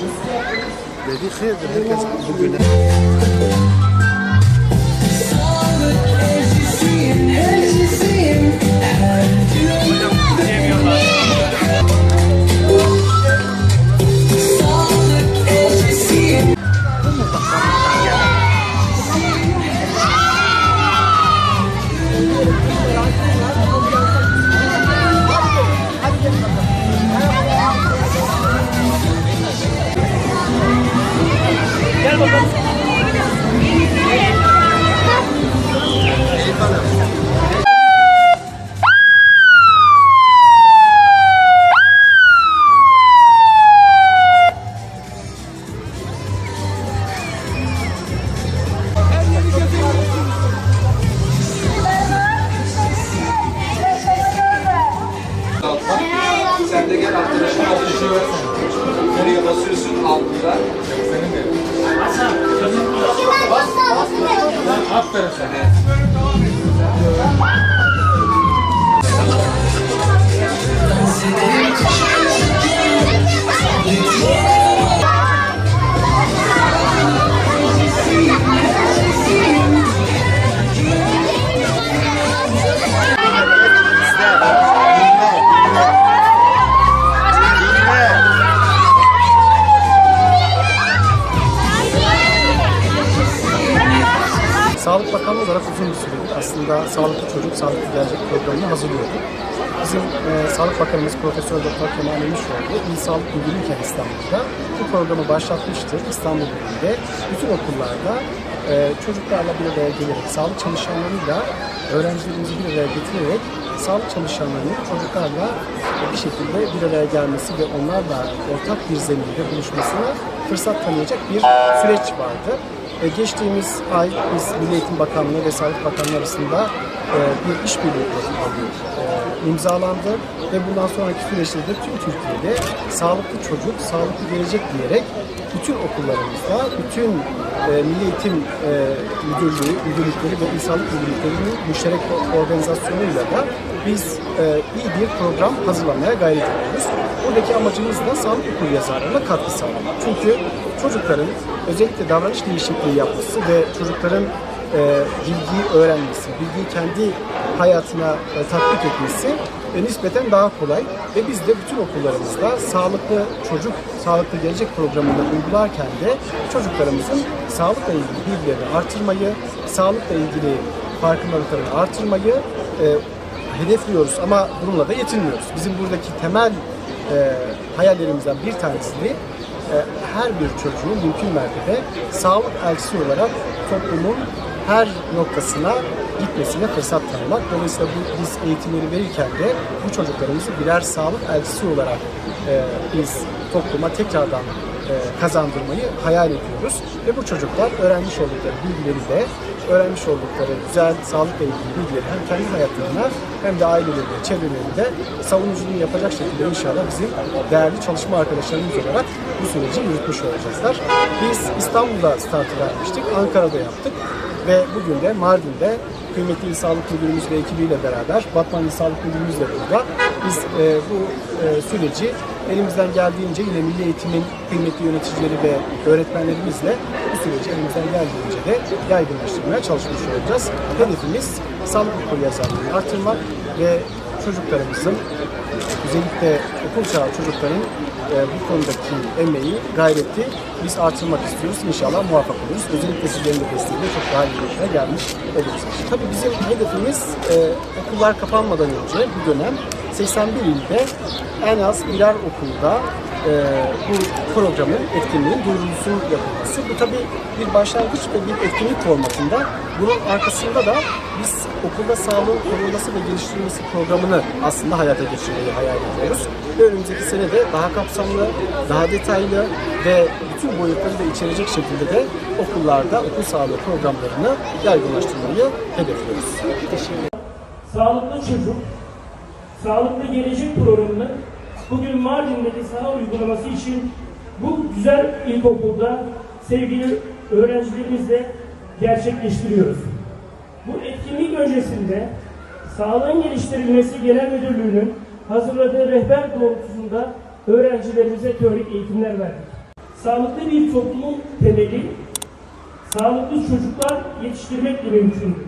Dedi hayırdır herkes bugüne. Gel bakalım. Sen de gel arkadaşın alışıyor. Nereye basıyorsun altında? Senin de. Bas. Aferin sana. Sağlık Bakanlığı olarak uzun bir süredir aslında Sağlıklı Çocuk, Sağlıklı Gelecek programını hazırlıyorduk. Bizim Sağlık Bakanımız Profesör Doktor Kemal Emişoğlu, İl Sağlık Müdürlüğü'yken İstanbul'da bu programı başlatmıştır. İstanbul ilinde bütün okullarda çocuklarla bir araya gelerek, sağlık çalışanlarıyla öğrencilerimizi bir araya getirerek sağlık çalışanlarının çocuklarla bir şekilde bir araya gelmesi ve onlarla ortak bir zeminde buluşmasına fırsat tanıyacak bir süreç vardı. Geçtiğimiz ay biz Milli Eğitim Bakanlığı ve Sağlık Bakanlığı arasında bir işbirliği protokolü imzalandı ve bundan sonraki süreçte de tüm Türkiye'de sağlıklı çocuk, sağlıklı gelecek diyerek bütün okullarımızda, bütün Milli Eğitim müdürlükleri ve İl Sağlık Müdürlüklerinin müşterek organizasyonuyla da biz iyi bir program hazırlamaya gayret ediyoruz. Buradaki amacımız da sağlık okuryazarlığına katkı sağlamak. Çünkü çocukların özellikle davranış değişikliği yapması ve çocukların bilgiyi öğrenmesi, bilgiyi kendi hayatına tatbik etmesi nispeten daha kolay ve biz de bütün okullarımızda sağlıklı çocuk, sağlıklı gelecek programını uygularken de çocuklarımızın sağlıkla ilgili bilgilerini artırmayı, sağlıkla ilgili farkındalıklarını artırmayı hedefliyoruz ama bununla da yetinmiyoruz. Bizim buradaki temel hayallerimizden bir tanesi de her bir çocuğun mümkün mertebe sağlık elçisi olarak toplumun her noktasına gitmesine fırsat tanımak. Dolayısıyla biz eğitimleri verirken de bu çocuklarımızı birer sağlık elçisi olarak biz topluma tekrardan kazandırmayı hayal ediyoruz. Ve bu çocuklar öğrenmiş oldukları bilgileri de, öğrenmiş oldukları güzel sağlıkla ilgili bilgileri hem kendi hayatlarına hem de ailelerinde, çevrelerinde savunuculuğunu yapacak şekilde inşallah bizim değerli çalışma arkadaşlarımız olarak bu süreci yürütmüş olacaklar. Biz İstanbul'da startı vermiştik, Ankara'da yaptık ve bugün de Mardin'de kıymetli İl Sağlık Müdürümüz ve ekibiyle beraber, Batman İl Sağlık Müdürümüzle burada biz bu süreci elimizden geldiğince yine Milli Eğitim'in kıymetli yöneticileri ve öğretmenlerimizle bu süreci elimizden geldiğince de yaygınlaştırmaya çalışmış olacağız. Hedefimiz sağlık okuryazarlığını artırmak ve çocuklarımızın, özellikle okul çağı çocukların bu konudaki emeği, gayreti biz artırmak istiyoruz. İnşallah muvaffak oluruz. Özellikle sizlerin de desteğiyle çok daha iyi noktaya gelmiş oluruz. Tabii bizim hedefimiz okullar kapanmadan önce bu dönem 81 ilde en az birer okulda bu programın, etkinliğin duyurulusunun yapılması. Bu tabii bir başlangıç ve bir etkinlik formatında. Bunun arkasında da biz okulda sağlığın korunması ve geliştirilmesi programını aslında hayata geçirmeyi hayal ediyoruz. Ve önümüzdeki sene de daha kapsamlı, daha detaylı ve bütün boyutları da içerecek şekilde de okullarda okul sağlığı programlarını yaygınlaştırmayı hedefliyoruz. Teşekkür ederim. Sağlıklı çocuk, sağlıklı gelecek programını bugün Mardin'deki saha uygulaması için bu güzel ilkokulda sevgili öğrencilerimizle gerçekleştiriyoruz. Bu etkinlik öncesinde Sağlığın Geliştirilmesi Genel Müdürlüğü'nün hazırladığı rehber doğrultusunda öğrencilerimize teorik eğitimler verdik. Sağlıklı bir toplumun temeli, sağlıklı çocuklar yetiştirmekle mümkündür.